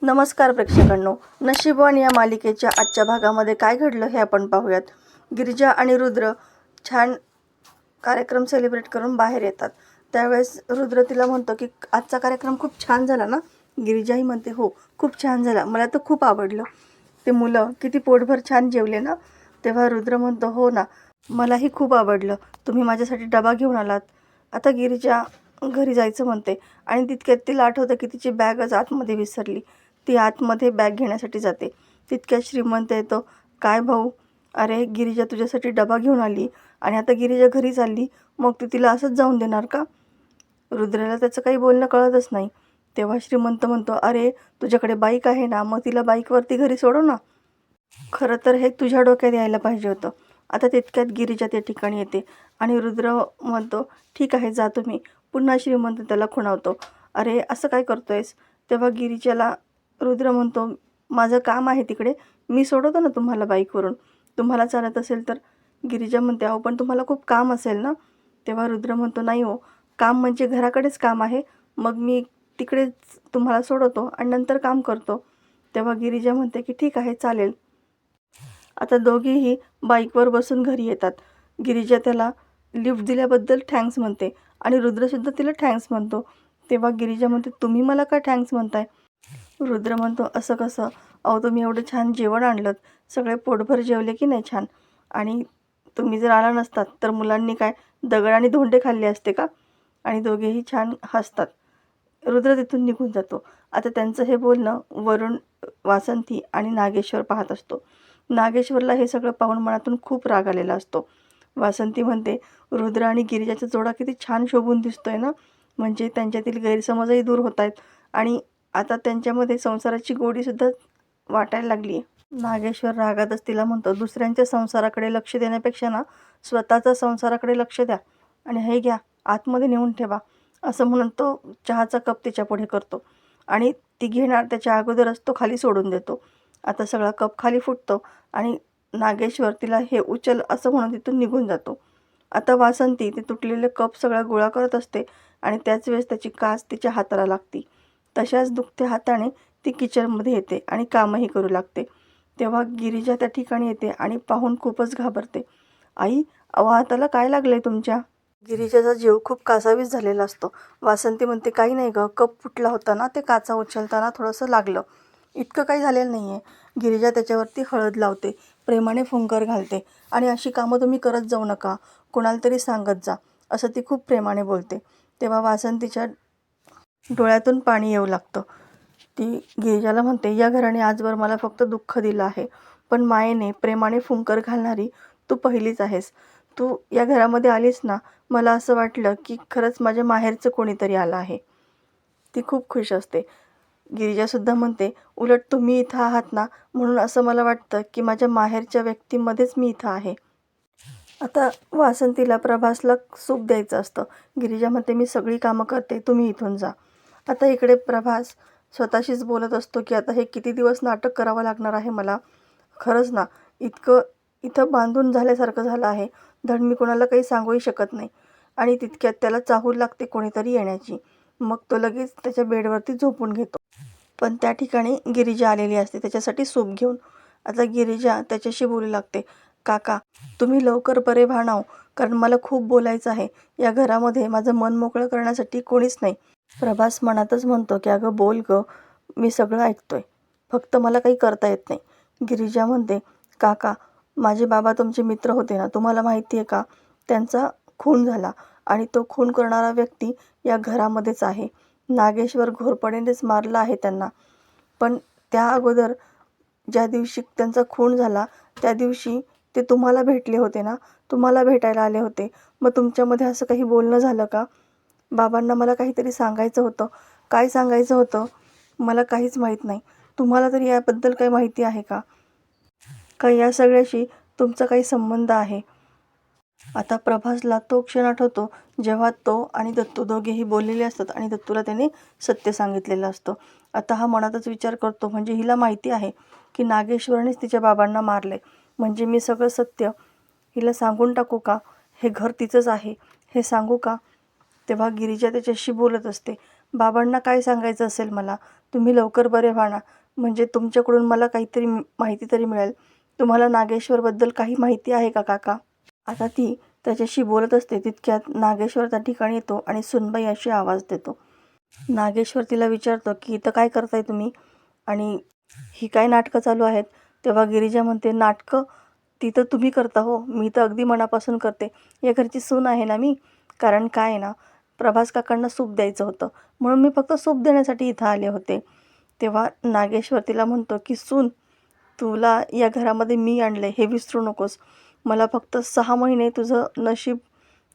नमस्कार प्रेक्षकांनो, नशीबवान या मालिकेच्या आजच्या भागामध्ये काय घडलं हे आपण पाहूयात. गिरिजा आणि रुद्र छान कार्यक्रम सेलिब्रेट करून बाहेर येतात. त्यावेळेस रुद्र तिला म्हणतो की आजचा कार्यक्रम खूप छान झाला ना. गिरिजाही म्हणते हो खूप छान झाला, मला तर खूप आवडलं. ते मुलं किती पोटभर छान जेवले ना. तेव्हा रुद्र म्हणतो हो ना, मलाही खूप आवडलं, तुम्ही माझ्यासाठी डबा घेऊन आलात. आता गिरिजा घरी जायचं म्हणते आणि तितक्यात तिला आठवतं की तिची बॅगच आतमध्ये विसरली. ती आतमध्ये बॅग घेण्यासाठी जाते. तितक्यात श्रीमंत येतो. काय भाऊ, अरे गिरिजा तुझ्यासाठी डबा घेऊन आली आणि आता गिरिजा घरी चालली, मग तू तिला असंच जाऊन देणार का? रुद्राला त्याचं काही बोलणं कळतच नाही. तेव्हा श्रीमंत म्हणतो, अरे तुझ्याकडे बाईक आहे ना, मग तिला बाईकवरती घरी सोडव ना. खरं तर हे तुझ्या डोक्यात यायला पाहिजे होतं. आता तितक्यात गिरिजा त्या ठिकाणी येते आणि रुद्र म्हणतो ठीक आहे जा तुम्ही. पुन्हा श्रीमंत त्याला खुणावतो, अरे असं काय करतोयस? तेव्हा गिरिजाला रुद्र म्हणतो, माझं काम आहे तिकडे, मी सोडवतो ना तुम्हाला बाईकवरून, तुम्हाला चालत असेल तर. गिरिजा म्हणते, अहो पण तुम्हाला खूप काम असेल ना. तेव्हा रुद्र म्हणतो, नाही हो, काम म्हणजे घराकडेच काम आहे, मग मी तिकडेच तुम्हाला सोडवतो आणि नंतर काम करतो. तेव्हा गिरिजा म्हणते की ठीक आहे चालेल. आता दोघेही बाईकवर बसून घरी येतात. गिरिजा त्याला लिफ्ट दिल्याबद्दल थँक्स म्हणते आणि रुद्रसुद्धा तिला थँक्स म्हणतो. तेव्हा गिरिजा म्हणते, तुम्ही मला का थँक्स म्हणताय? रुद्र म्हणतो, असं कसं? अहो तुम्ही एवढं छान जेवण आणलं, सगळे पोटभर जेवले की नाही छान, आणि तुम्ही जर आला नसतात तर मुलांनी काय दगड आणि धोंडे खाल्ले असते का? आणि दोघेही छान हसतात. रुद्र तिथून निघून जातो. आता त्यांचं हे बोलणं वरून वासंती आणि नागेश्वर पाहत असतो. नागेश्वरला हे सगळं पाहून मनातून खूप राग आलेला असतो. वासंती म्हणते, रुद्र आणि गिरिजाचा जोडा किती छान शोभून दिसतोय ना, म्हणजे त्यांच्यातील गैरसमजही दूर होत आहेत आणि आता त्यांच्यामध्ये संसाराची गोडीसुद्धा वाटायला लागली आहे. नागेश्वर रागातच तिला म्हणतो, दुसऱ्यांच्या संसाराकडे लक्ष देण्यापेक्षा ना स्वतःच्या संसाराकडे लक्ष द्या आणि हे घ्या आतमध्ये नेऊन ठेवा. असं म्हणून तो चहाचा कप तिच्या पुढे करतो आणि ती घेणार त्याच्या अगोदरच तो खाली सोडून देतो. आता सगळा कप खाली फुटतो आणि नागेश्वर तिला हे उचल असं म्हणून तिथून निघून जातो. आता वासंती ते तुटलेले कप सगळा गोळा करत असते आणि त्याच वेळेस त्याची काच तिच्या हाताला लागती. तशाच दुखत्या हाताने ती किचनमध्ये येते आणि कामही करू लागते. तेव्हा गिरिजा त्या ठिकाणी येते आणि पाहून खूपच घाबरते. आई, अहो हाताला काय लागलंय तुमच्या? गिरिजाचा जीव खूप कासावीस झालेला असतो. वासंती म्हणते, काही नाही गं, कप फुटला होता ना, ते काचा उचलताना थोडंसं लागलं, इतकं काही झालेलं नाही आहे. गिरिजा त्याच्यावरती हळद लावते, प्रेमाने फुंकर घालते आणि अशी कामं तुम्ही करत जाऊ नका, कोणाला तरी सांगत जा, असं ती खूप प्रेमाने बोलते. तेव्हा वासंतीच्या डोळ्यातून पाणी येऊ लागतं. ती गिरिजाला म्हणते, या घराने आजवर मला फक्त दुःख दिलं आहे, पण मायेने प्रेमाने फुंकर घालणारी तू पहिलीच आहेस. तू या घरामध्ये आलीस ना, मला असं वाटलं की खरंच माझ्या माहेरचं कोणीतरी आलं आहे. ती खूप खुश असते. गिरिजासुद्धा म्हणते, उलट तुम्ही इथं आहात ना, म्हणून असं मला वाटतं की माझ्या माहेरच्या व्यक्तीमध्येच मी इथं आहे. आता वासंतीला प्रभासला सूप द्यायचं असतं. गिरिजा म्हणते, मी सगळी कामं करते, तुम्ही इथून जा. आता इकडे प्रभास स्वतःशीच बोलत असतो की आता हे किती दिवस नाटक करावं लागणार आहे मला. खरंच ना, इतकं इथं बांधून झाल्यासारखं झालं आहे, धड मी कोणाला काही सांगूही शकत नाही. आणि तितक्यात त्याला चाहूल लागते कोणीतरी येण्याची. मग तो लगेच त्याच्या बेडवरती झोपून घेतो. पण त्या ठिकाणी गिरिजा आलेली असते त्याच्यासाठी सूप घेऊन. आता गिरिजा त्याच्याशी बोलू लागते, काका तुम्ही लवकर बरे व्हा ना, कारण मला खूप बोलायचं आहे. या घरामध्ये माझं मन मोकळं करण्यासाठी कोणीच नाही. प्रभास मनातच म्हणतो की अगं बोल गं, मी सगळं ऐकतोय, फक्त मला काही करता येत नाही. गिरिजा म्हणते, काका माझे बाबा तुमचे मित्र होते ना, तुम्हाला माहिती आहे का, त्यांचा खून झाला आणि तो खून करणारा व्यक्ती या घरामध्येच आहे. नागेश्वर घोरपडेनेच मारला आहे त्यांना. पण त्या अगोदर ज्या दिवशी त्यांचा खून झाला त्या दिवशी ते तुम्हाला भेटले होते ना, तुम्हाला भेटायला आले होते. मग तुमच्यामध्ये असं काही बोलणं झालं का? बाबांना मला काहीतरी सांगायचं होतं. काय सांगायचं होतं मला काहीच माहीत नाही. तुम्हाला तरी याबद्दल काही माहिती आहे का? का या सगळ्याशी तुमचा काही संबंध आहे? आता प्रभासला तो क्षण आठवतो जेव्हा तो आणि दत्तू दोघेही बोललेले असतात आणि दत्तूला त्याने सत्य सांगितलेलं असतं. आता हा मनातच विचार करतो, म्हणजे हिला माहिती आहे की नागेश्वरनेच तिच्या बाबांना मारले, म्हणजे मी सगळं सत्य हिला सांगून टाकू का? हे घर तिचंच आहे हे सांगू का? तेव्हा गिरिजा त्याच्याशी बोलत असते, बाबांना काय सांगायचं असेल मला, तुम्ही लवकर बरे व्हा ना, म्हणजे तुमच्याकडून मला काहीतरी माहिती तरी मिळेल. तुम्हाला नागेश्वरबद्दल काही माहिती आहे का काका? आता ती त्याच्याशी बोलत असते तितक्यात नागेश्वर त्या ठिकाणी येतो आणि सुनबाई अशी आवाज देतो. नागेश्वर तिला विचारतो की इथं काय करताय तुम्ही आणि ही काय नाटकं चालू आहेत? तेव्हा गिरिजा म्हणते, नाटकं ती तर तुम्ही करता हो, मी तर अगदी मनापासून करते. या घरची सून आहे ना मी. कारण काय आहे ना, प्रभास काकांना सूप द्यायचं होतं म्हणून मी फक्त सूप देण्यासाठी इथं आले होते. तेव्हा नागेश्वर तिला म्हणतो की सून, तुला या घरामध्ये मी आणले हे विसरू नकोस. मला फक्त 6 महिने तुझं नशीब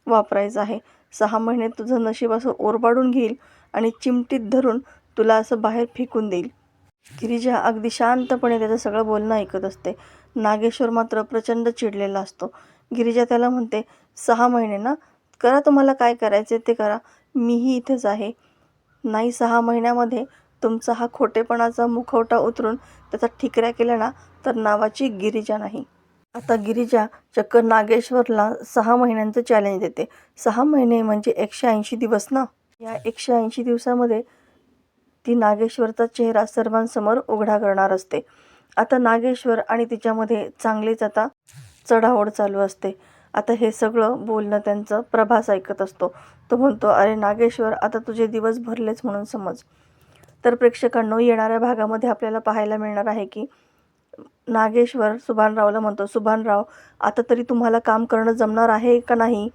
वापरायचं आहे. 6 महिने तुझं नशीब असं ओरबाडून घेईल आणि चिमटीत धरून तुला असं बाहेर फेकून देईल. गिरिजा अगदी शांतपणे त्याचं सगळं बोलणं ऐकत असते. नागेश्वर मात्र प्रचंड चिडलेला असतो. गिरिजा त्याला म्हणते, 6 महिने ना, करा तुम्हाला काय करायचे ते करा. मीही इथेच आहे. नाही 6 महिन्यामध्ये तुमचा हा खोटेपणाचा मुखवटा उतरून त्याचा ठिकऱ्या केला ना, तर नावाची गिरिजा नाही. आता गिरिजा चक्क नागेश्वरला 6 महिन्यांचं चॅलेंज देते. 6 महिने म्हणजे 180 दिवस ना. या 180 दिवसामध्ये ती नागेश्वरचा चेहरा सर्वांसमोर उघडा करणार असते. आता नागेश्वर आणि तिच्यामध्ये चांगलीच आता चढाओढ चालू असते. आता हे सगळं बोलणं त्यांचं प्रभास ऐकत असतो. तो म्हणतो, अरे नागेश्वर, आता तुझे दिवस भरलेच म्हणून समज. तर प्रेक्षकांनो, येणाऱ्या भागामध्ये आपल्याला पाहायला मिळणार आहे की नागेश्वर सुभानरावला म्हणतो, सुभानराव, आता तरी तुम्हाला काम करणं जमणार आहे का नाही?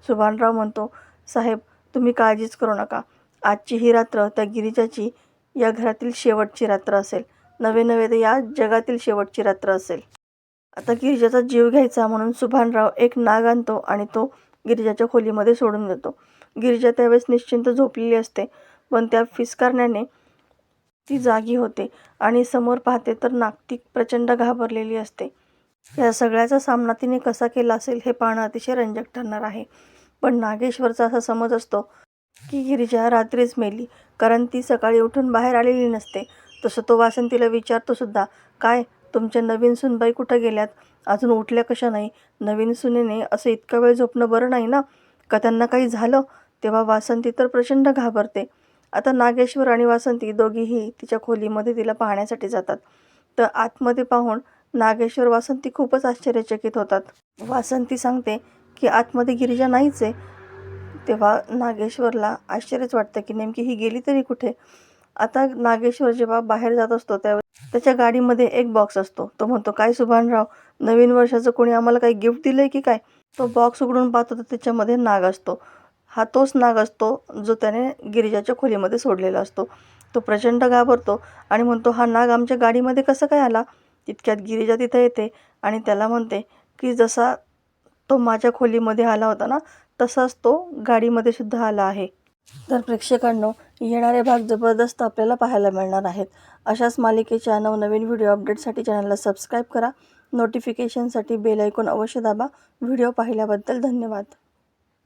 सुभानराव म्हणतो, साहेब तुम्ही काळजीच करू नका. आजची ही रात्र त्या गिरिजाची या घरातील शेवटची रात्र असेल. नव्हे तर या जगातील शेवटची रात्र असेल. आता गिरिजाचा जीव घ्यायचा म्हणून सुभानराव एक नाग आणतो आणि तो गिरिजाच्या खोलीमध्ये सोडून देतो. गिरिजा त्यावेळेस निश्चिंत झोपलेली असते, पण त्या फिस्कारण्याने ती जागी होते आणि समोर पाहते तर नाग ती प्रचंड घाबरलेली असते. या सगळ्याचा सामना तिने कसा केला असेल हे पाहणं अतिशय रंजक ठरणार आहे. पण नागेश्वरचा असा समज असतो की गिरिजा रात्रीच मेली, कारण ती सकाळी उठून बाहेर आलेली नसते. तसं तो वासंतीला विचारतो सुद्धा, काय तुमच्या नवीन सूनबाई कुठं गेल्यात? अजून उठल्या कशा नाही? नवीन सुनेने असं इतका वेळ झोपणं बरं नाही ना, का त्यांना काही झालं? तेव्हा वासंती तर प्रचंड घाबरते. आता नागेश्वर आणि वासंती दोघीही तिच्या खोलीमध्ये तिला पाहण्यासाठी जातात. तर आतमध्ये पाहून नागेश्वर वासंती खूपच आश्चर्यचकित होतात. वासंती सांगते की आतमध्ये गिरिजा नाहीच आहे. तेव्हा नागेश्वरला आश्चर्यच वाटतं की नेमकी ही गेली तरी कुठे? आता नागेश्वर जेव्हा बाहेर जात असतो त्यावेळेस त्याच्या गाडीमध्ये एक बॉक्स असतो. तो म्हणतो, काय सुभानराव, नवीन वर्षाचं कोणी आम्हाला काही गिफ्ट दिलंय की काय? तो बॉक्स उघडून पाहतो तर त्याच्यामध्ये नाग असतो. हा तोच नाग असतो जो त्याने गिरिजाच्या खोलीमध्ये सोडलेला असतो. तो प्रचंड घाबरतो आणि म्हणतो, हा नाग आमच्या गाडीमध्ये कसं काय आला? तितक्यात गिरिजा तिथं येते आणि त्याला म्हणते की जसा तो माझ्या खोलीमध्ये आला होता ना, तसाच तो गाडीमध्ये सुद्धा आला आहे. तर प्रेक्षकांनो, येणारे भाग जबरदस्त आपल्याला पाहायला मिळणार आहेत. अशाच मालिकेच्या नवनवीन व्हिडिओ अपडेटसाठी चॅनलला सबस्क्राईब करा. नोटिफिकेशनसाठी बेल आयकॉन अवश्य दाबा. व्हिडिओ पाहिल्याबद्दल धन्यवाद.